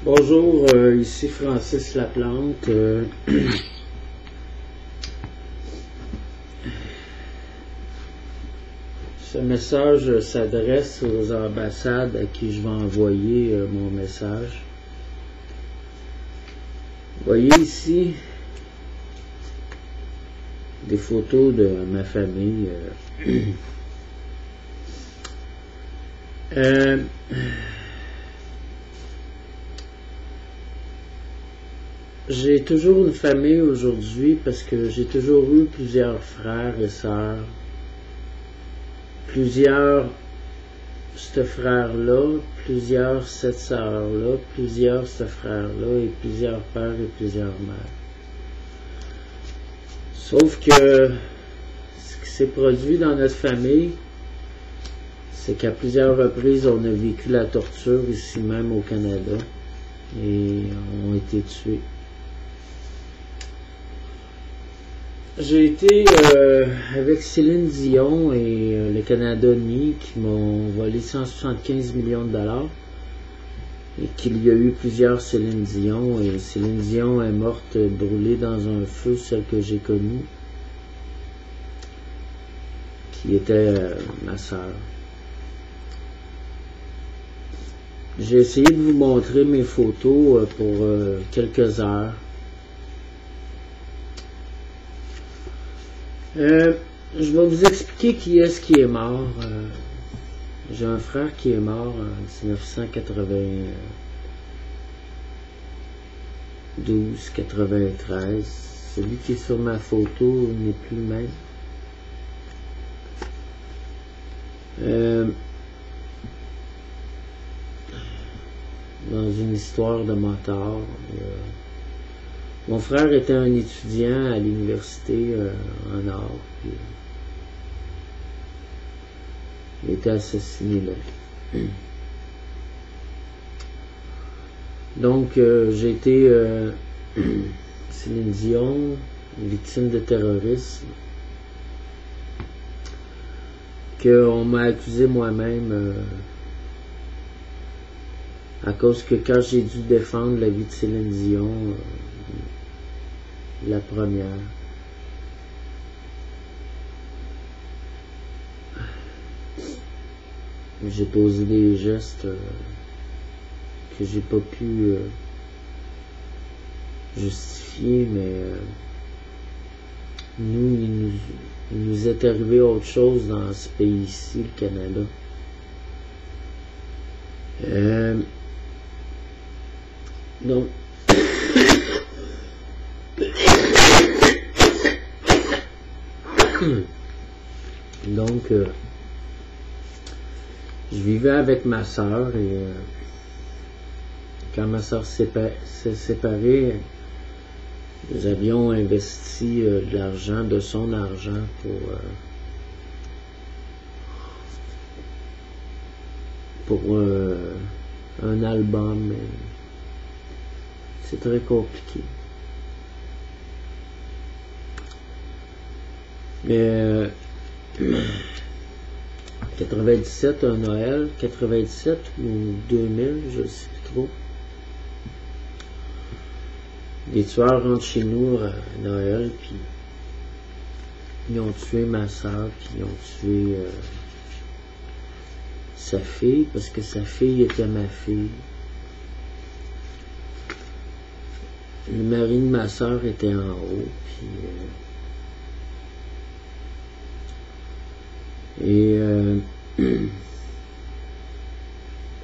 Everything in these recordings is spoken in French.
Bonjour, ici Francis Laplante. Ce message s'adresse aux ambassades à qui je vais envoyer mon message. Vous voyez ici des photos de ma famille. J'ai toujours une famille aujourd'hui parce que j'ai toujours eu plusieurs frères et sœurs. Plusieurs ce frère-là, plusieurs cette sœur-là, plusieurs ce frère-là et plusieurs pères et plusieurs mères. Sauf que ce qui s'est produit dans notre famille, c'est qu'à plusieurs reprises, on a vécu la torture ici même au Canada et ont été tués. J'ai été avec Céline Dion et le Canada Nuit qui m'ont volé 175 millions de dollars et qu'il y a eu plusieurs Céline Dion et Céline Dion est morte brûlée dans un feu, celle que j'ai connue, qui était ma sœur. J'ai essayé de vous montrer mes photos pour quelques heures. Je vais vous expliquer qui est-ce qui est mort. J'ai un frère qui est mort en 1992-93. Celui qui est sur ma photo n'est plus le même. Dans une histoire de motard. Mon frère était un étudiant à l'université en art. Il a été assassiné là. Donc, j'ai été Céline Dion, victime de terrorisme, qu'on m'a accusé moi-même à cause que quand j'ai dû défendre la vie de Céline Dion, la première, j'ai posé des gestes que j'ai pas pu justifier, mais il nous est arrivé autre chose dans ce pays-ci, le Canada. Donc, je vivais avec ma sœur et quand ma sœur s'est séparée, nous avions investi de l'argent, de son argent pour un album. Mais c'est très compliqué. Mais 97, un Noël, 97 ou 2000, je ne sais plus trop. Les tueurs rentrent chez nous à Noël, puis ils ont tué ma soeur, puis ils ont tué sa fille, parce que sa fille était ma fille. Le mari de ma soeur était en haut, puis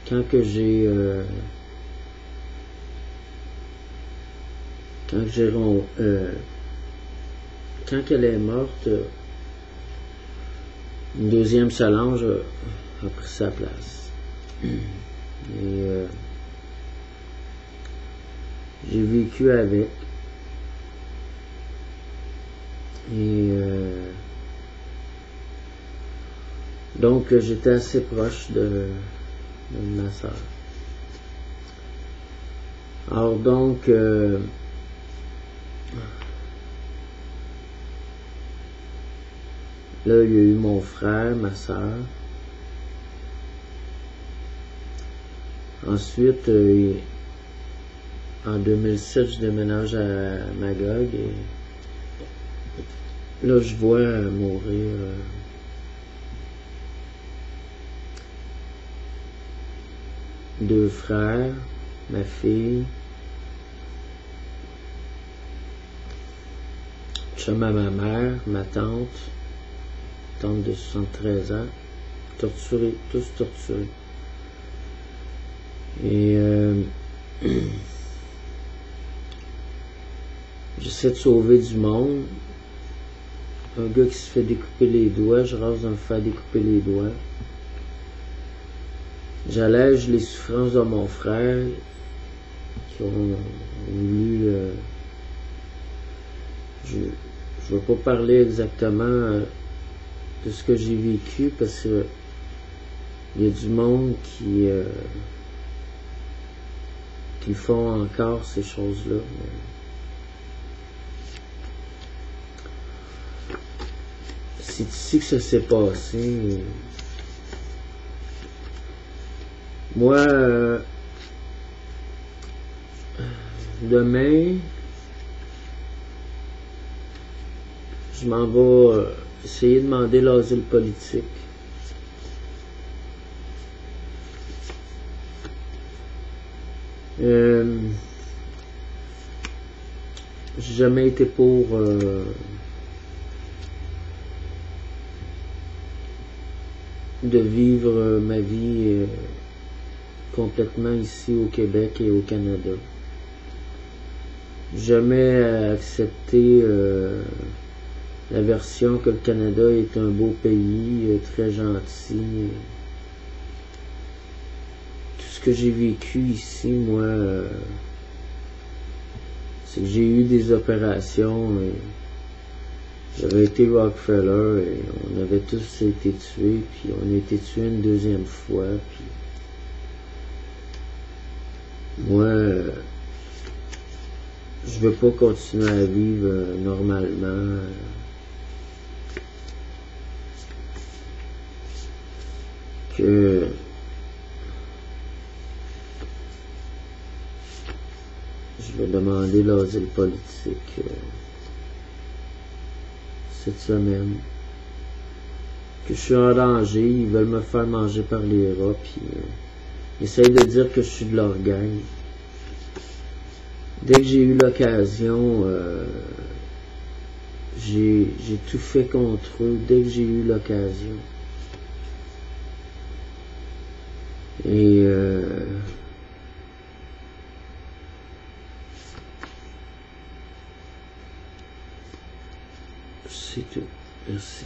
quand elle est morte, une deuxième Solange a pris sa place. Et j'ai vécu avec. Et donc j'étais assez proche de ma soeur. Alors donc là il y a eu mon frère, ma soeur. Ensuite en 2007, je déménage à Magog et là, je vois mourir deux frères, ma fille, chum à ma mère, ma tante de 73 ans, torturés, tous torturés. Et j'essaie de sauver du monde. Un gars qui se fait découper les doigts, je rase de me faire découper les doigts. J'allège les souffrances de mon frère qui ont voulu... je ne vais pas parler exactement de ce que j'ai vécu parce que il y a du monde qui font encore ces choses-là. C'est ici que ça s'est passé. Moi, demain, je m'en vais essayer de demander l'asile politique. J'ai jamais été pour de vivre ma vie complètement ici au Québec et au Canada. Jamais accepté la version que le Canada est un beau pays, très gentil. Tout ce que j'ai vécu ici, moi, c'est que j'ai eu des opérations. J'avais été Rockefeller et on avait tous été tués, puis on a été tués une deuxième fois. Puis moi, je veux pas continuer à vivre normalement. Que je vais demander l'asile politique cette semaine. Que je suis en danger, ils veulent me faire manger par les rats, puis ils essayent de dire que je suis de leur gang. Dès que j'ai eu l'occasion, j'ai tout fait contre eux, dès que j'ai eu l'occasion. Et c'est tout. Merci.